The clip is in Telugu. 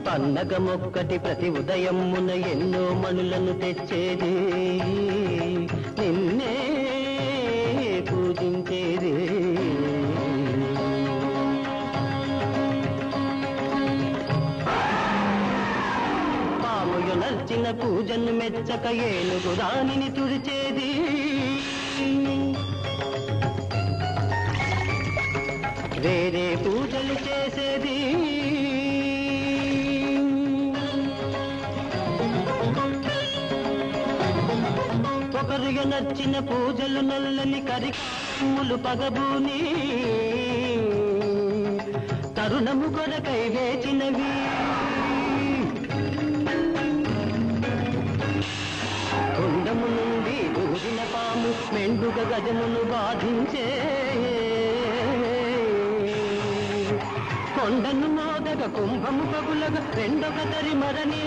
పన్నగమొక్కటి ప్రతి ఉదయమున ఎన్నో మణులను తెచ్చేది నిన్నే పూజించేది పాముయు నర్చిన పూజను మెచ్చక ఏనుగు రాణిని తుడిచేది వేరే పూజలు చేసేది ఒకరుగా నచ్చిన పూజలు నల్లని కరికమ్ములు పగబూని తరుణము కొరకై వేచినవి కుండము నుండి దూరిన పాము మెండుగ గజమును బాధించే కొండను మోదగ కుంభము పగులగ రెండొక తరి మరణి